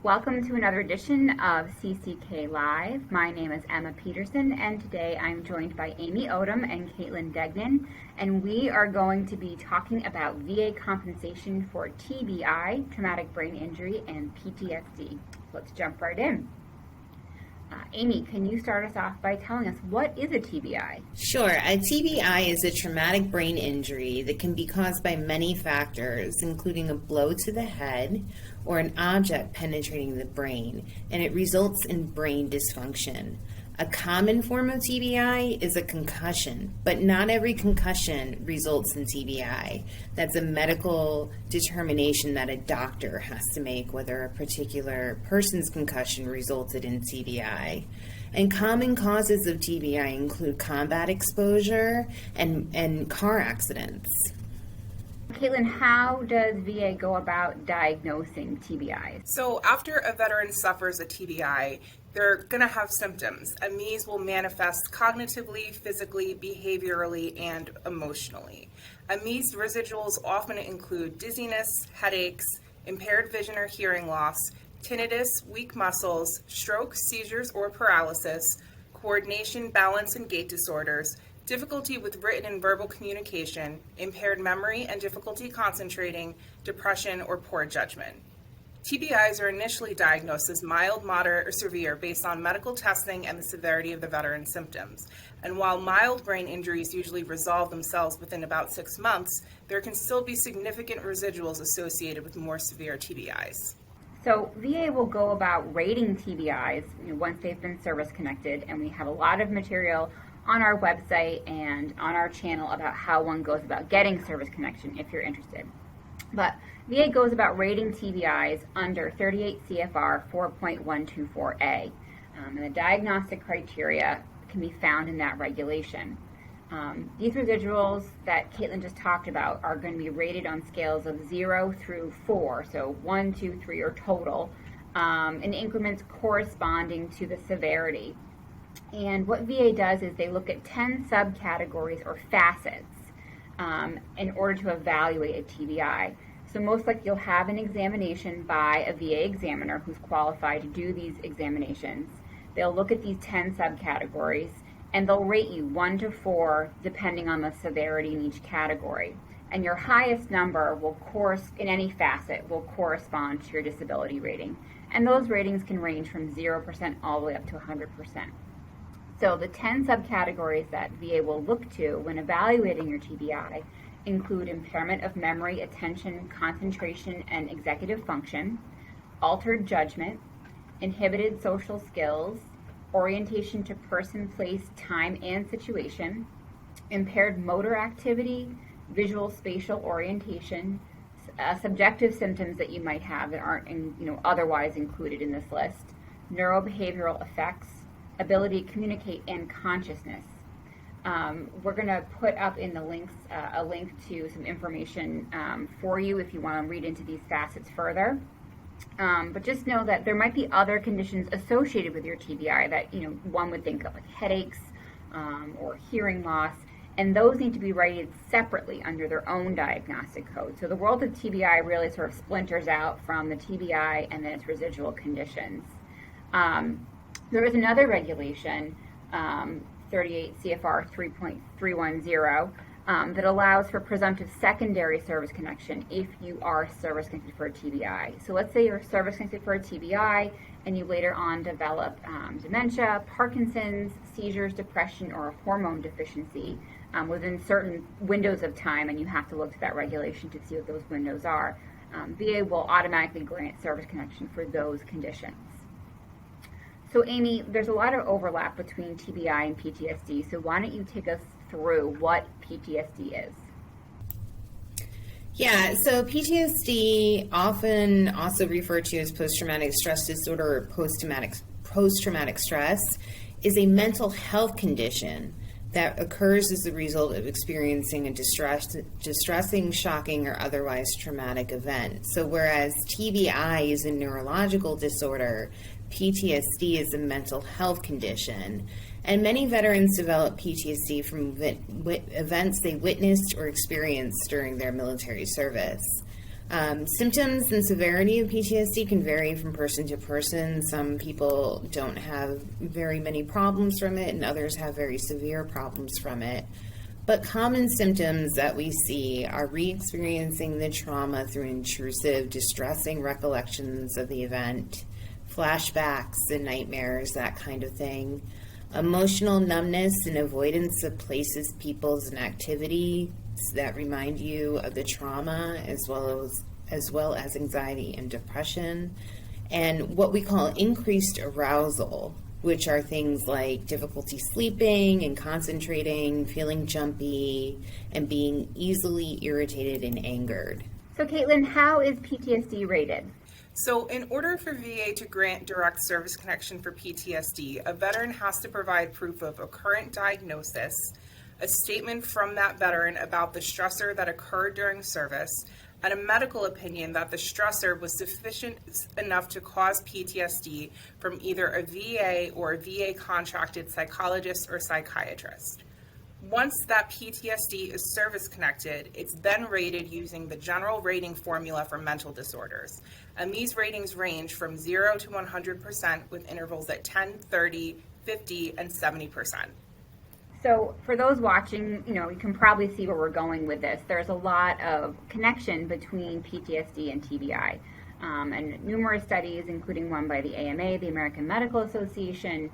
Welcome to another edition of CCK Live. My name is Emma Peterson, and today I'm joined by Amy Odom and Caitlin Degnan, and we are going to be talking about VA compensation for TBI, traumatic brain injury, and PTSD. Let's jump right in. Amy, can you start us off by telling us what is a TBI? Sure. A TBI is a traumatic brain injury that can be caused by many factors, including a blow to the head or an object penetrating the brain, and it results in brain dysfunction. A common form of TBI is a concussion, but not every concussion results in TBI. That's a medical determination that a doctor has to make whether a particular person's concussion resulted in TBI. And common causes of TBI include combat exposure and car accidents. Caitlin, how does VA go about diagnosing TBIs? So after a veteran suffers a TBI, they're going to have symptoms, and these will manifest cognitively, physically, behaviorally, and emotionally. And these residuals often include dizziness, headaches, impaired vision or hearing loss, tinnitus, weak muscles, stroke, seizures or paralysis, coordination, balance, and gait disorders, difficulty with written and verbal communication, impaired memory and difficulty concentrating, depression, or poor judgment. TBIs are initially diagnosed as mild, moderate, or severe based on medical testing and the severity of the veteran's symptoms. And while mild brain injuries usually resolve themselves within about 6 months, there can still be significant residuals associated with more severe TBIs. So VA will go about rating TBIs once they've been service-connected, and we have a lot of material on our website and on our channel about how one goes about getting service connection if you're interested. But VA goes about rating TBIs under 38 CFR 4.124A, and the diagnostic criteria can be found in that regulation. These residuals that Caitlin just talked about are going to be rated on scales of 0 through 4, so 1, 2, 3 or total, in increments corresponding to the severity. And what VA does is they look at 10 subcategories or facets in order to evaluate a TBI. So most likely you'll have an examination by a VA examiner who's qualified to do these examinations. They'll look at these 10 subcategories and they'll rate you 1 to 4 depending on the severity in each category. And your highest number will in any facet will correspond to your disability rating. And those ratings can range from 0% all the way up to 100%. So the 10 subcategories that VA will look to when evaluating your TBI include impairment of memory, attention, concentration, and executive function, altered judgment, inhibited social skills, orientation to person, place, time, and situation, impaired motor activity, visual spatial orientation, subjective symptoms that you might have that aren't otherwise included in this list, neurobehavioral effects, ability to communicate, and consciousness. We're going to put up in the links a link to some information for you if you want to read into these facets further. But just know that there might be other conditions associated with your TBI that one would think of, like headaches or hearing loss, and those need to be rated separately under their own diagnostic code. So the world of TBI really sort of splinters out from the TBI and then its residual conditions. There is another regulation, 38 CFR 3.310, that allows for presumptive secondary service connection if you are service connected for a TBI. So let's say you're service connected for a TBI and you later on develop dementia, Parkinson's, seizures, depression, or a hormone deficiency within certain windows of time, and you have to look to that regulation to see what those windows are. VA will automatically grant service connection for those conditions. So Amy, there's a lot of overlap between TBI and PTSD, so why don't you take us through what PTSD is? Yeah, so PTSD, often also referred to as post-traumatic stress disorder or post-traumatic stress, is a mental health condition that occurs as a result of experiencing a distressing, shocking, or otherwise traumatic event. So whereas TBI is a neurological disorder, PTSD is a mental health condition. And many veterans develop PTSD from events they witnessed or experienced during their military service. Symptoms and severity of PTSD can vary from person to person. Some people don't have very many problems from it, and others have very severe problems from it. But common symptoms that we see are re-experiencing the trauma through intrusive, distressing recollections of the event, flashbacks and nightmares, that kind of thing. Emotional numbness and avoidance of places, peoples, and activities that remind you of the trauma, as well as anxiety and depression. And what we call increased arousal, which are things like difficulty sleeping and concentrating, feeling jumpy, and being easily irritated and angered. So Caitlin, how is PTSD rated? So in order for VA to grant direct service connection for PTSD, a veteran has to provide proof of a current diagnosis, a statement from that veteran about the stressor that occurred during service, and a medical opinion that the stressor was sufficient enough to cause PTSD from either a VA or a VA contracted psychologist or psychiatrist. Once that PTSD is service connected, it's then rated using the general rating formula for mental disorders. And these ratings range from 0 to 100% with intervals at 10, 30, 50, and 70%. So for those watching, you can probably see where we're going with this. There's a lot of connection between PTSD and TBI. And numerous studies, including one by the AMA, the American Medical Association,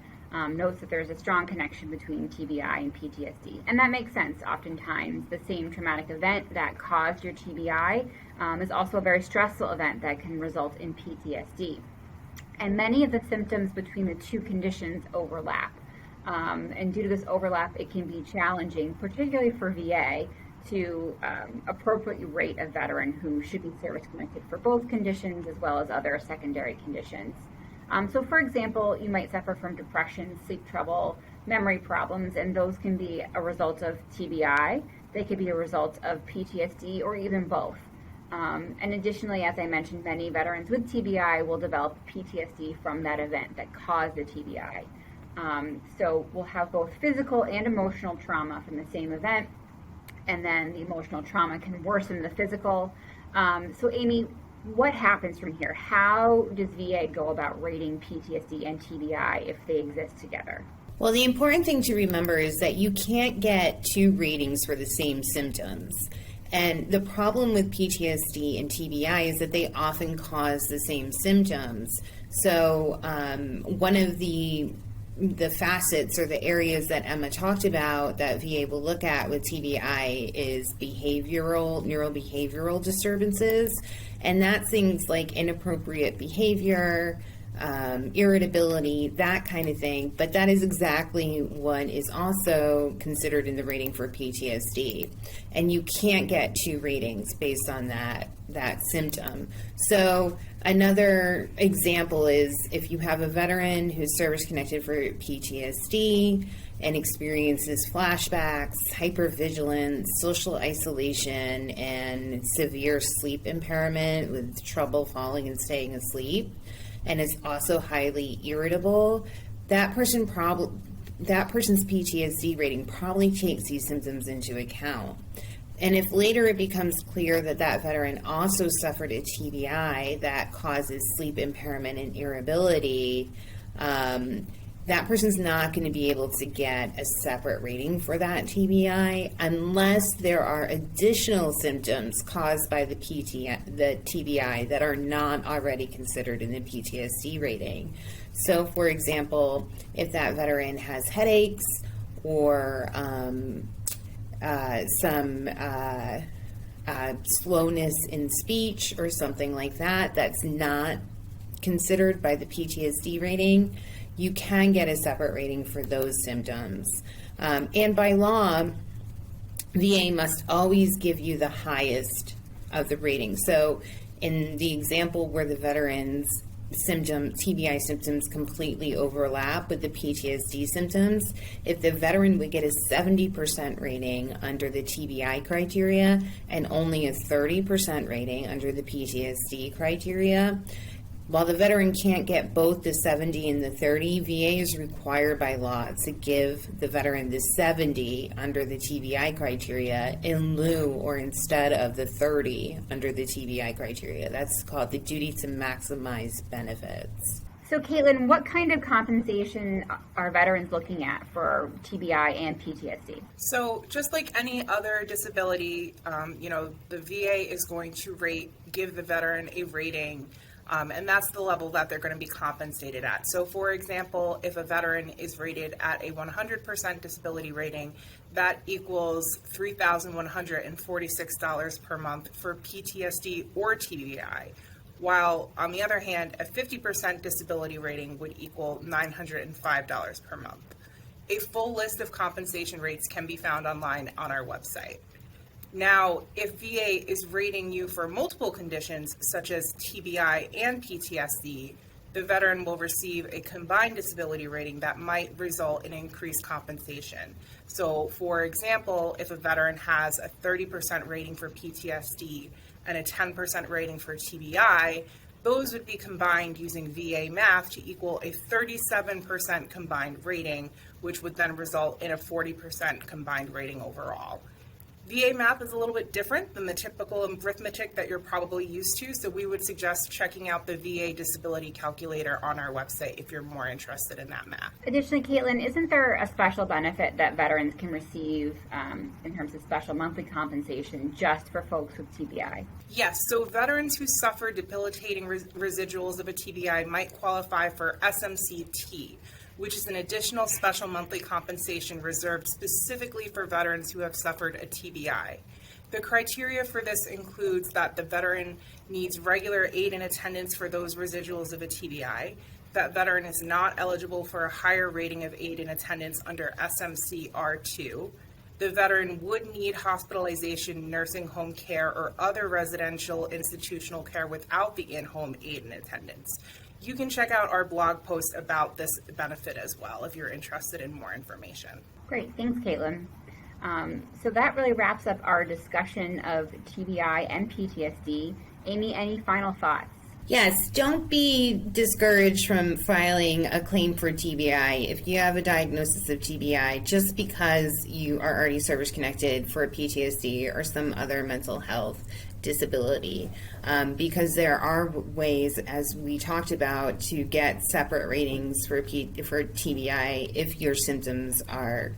notes that there's a strong connection between TBI and PTSD. And that makes sense. Oftentimes, the same traumatic event that caused your TBI is also a very stressful event that can result in PTSD. And many of the symptoms between the two conditions overlap. And due to this overlap, it can be challenging, particularly for VA, to appropriately rate a veteran who should be service-connected for both conditions as well as other secondary conditions. So for example, you might suffer from depression, sleep trouble, memory problems, and those can be a result of TBI. They could be a result of PTSD or even both. And additionally, as I mentioned, many veterans with TBI will develop PTSD from that event that caused the TBI. So we'll have both physical and emotional trauma from the same event, and then the emotional trauma can worsen the physical. So Amy, what happens from here? How does VA go about rating PTSD and TBI if they exist together? Well, the important thing to remember is that you can't get two ratings for the same symptoms. And the problem with PTSD and TBI is that they often cause the same symptoms. So one of the facets or the areas that Emma talked about that VA will look at with TBI is neurobehavioral disturbances. And that's things like inappropriate behavior, irritability, that kind of thing. But that is exactly what is also considered in the rating for PTSD. And you can't get two ratings based on that symptom. So another example is if you have a veteran who's service-connected for PTSD and experiences flashbacks, hypervigilance, social isolation, and severe sleep impairment with trouble falling and staying asleep, and is also highly irritable, that person's PTSD rating probably takes these symptoms into account. And if later it becomes clear that that veteran also suffered a TBI that causes sleep impairment and irritability, that person's not going to be able to get a separate rating for that TBI unless there are additional symptoms caused by the TBI that are not already considered in the PTSD rating. So, for example, if that veteran has headaches or some slowness in speech or something like that, that's not considered by the PTSD rating, you can get a separate rating for those symptoms. And by law, VA must always give you the highest of the rating. So in the example where the veteran's TBI symptoms completely overlap with the PTSD symptoms, if the veteran would get a 70% rating under the TBI criteria and only a 30% rating under the PTSD criteria, While the veteran can't get both the 70 and the 30, VA is required by law to give the veteran the 70 under the TBI criteria in lieu or instead of the 30 under the TBI criteria. That's called the duty to maximize benefits. So Caitlin, what kind of compensation are veterans looking at for TBI and PTSD? So just like any other disability, the VA is going to give the veteran a rating, and that's the level that they're going to be compensated at. So for example, if a veteran is rated at a 100% disability rating, that equals $3,146 per month for PTSD or TBI. While, on the other hand, a 50% disability rating would equal $905 per month. A full list of compensation rates can be found online on our website. Now, if VA is rating you for multiple conditions, such as TBI and PTSD, the veteran will receive a combined disability rating that might result in increased compensation. So, for example, if a veteran has a 30% rating for PTSD and a 10% rating for TBI, those would be combined using VA math to equal a 37% combined rating, which would then result in a 40% combined rating overall. VA math is a little bit different than the typical arithmetic that you're probably used to, so we would suggest checking out the VA disability calculator on our website if you're more interested in that math. Additionally, Caitlin, isn't there a special benefit that veterans can receive in terms of special monthly compensation just for folks with TBI? Yes, so veterans who suffer debilitating residuals of a TBI might qualify for SMCT, which is an additional special monthly compensation reserved specifically for veterans who have suffered a TBI. The criteria for this includes that the veteran needs regular aid and attendance for those residuals of a TBI, that veteran is not eligible for a higher rating of aid and attendance under SMCR2, the veteran would need hospitalization, nursing home care, or other residential institutional care without the in-home aid and attendance. You can check out our blog post about this benefit as well if you're interested in more information. Great, thanks, Caitlin. So that really wraps up our discussion of TBI and PTSD. Amy, any final thoughts? Yes, don't be discouraged from filing a claim for TBI if you have a diagnosis of TBI just because you are already service connected for PTSD or some other mental health disability, because there are ways, as we talked about, to get separate ratings for TBI if your symptoms are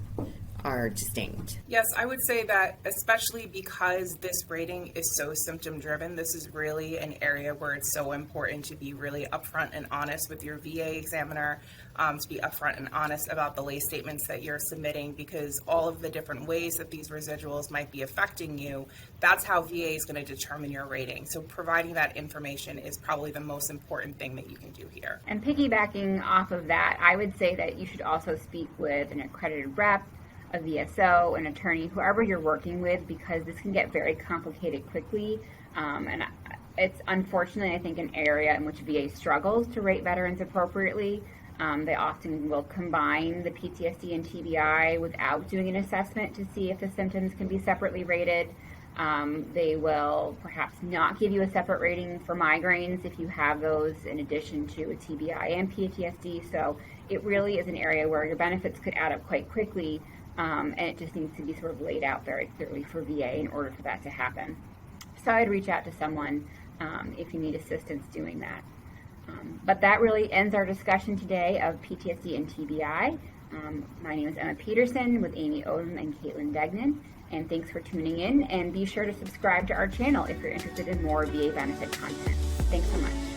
distinct. Yes, I would say that especially because this rating is so symptom driven, this is really an area where it's so important to be really upfront and honest with your VA examiner, to be upfront and honest about the lay statements that you're submitting, because all of the different ways that these residuals might be affecting you, that's how VA is going to determine your rating. So providing that information is probably the most important thing that you can do here. And piggybacking off of that, I would say that you should also speak with an accredited rep, a VSO, an attorney, whoever you're working with, because this can get very complicated quickly. And it's unfortunately, I think, an area in which VA struggles to rate veterans appropriately. They often will combine the PTSD and TBI without doing an assessment to see if the symptoms can be separately rated. They will perhaps not give you a separate rating for migraines if you have those in addition to a TBI and PTSD. So it really is an area where your benefits could add up quite quickly. And it just needs to be sort of laid out very clearly for VA in order for that to happen. So I'd reach out to someone if you need assistance doing that. But that really ends our discussion today of PTSD and TBI. My name is Emma Peterson with Amy Odom and Caitlin Degnan, and thanks for tuning in, and be sure to subscribe to our channel if you're interested in more VA benefit content. Thanks so much.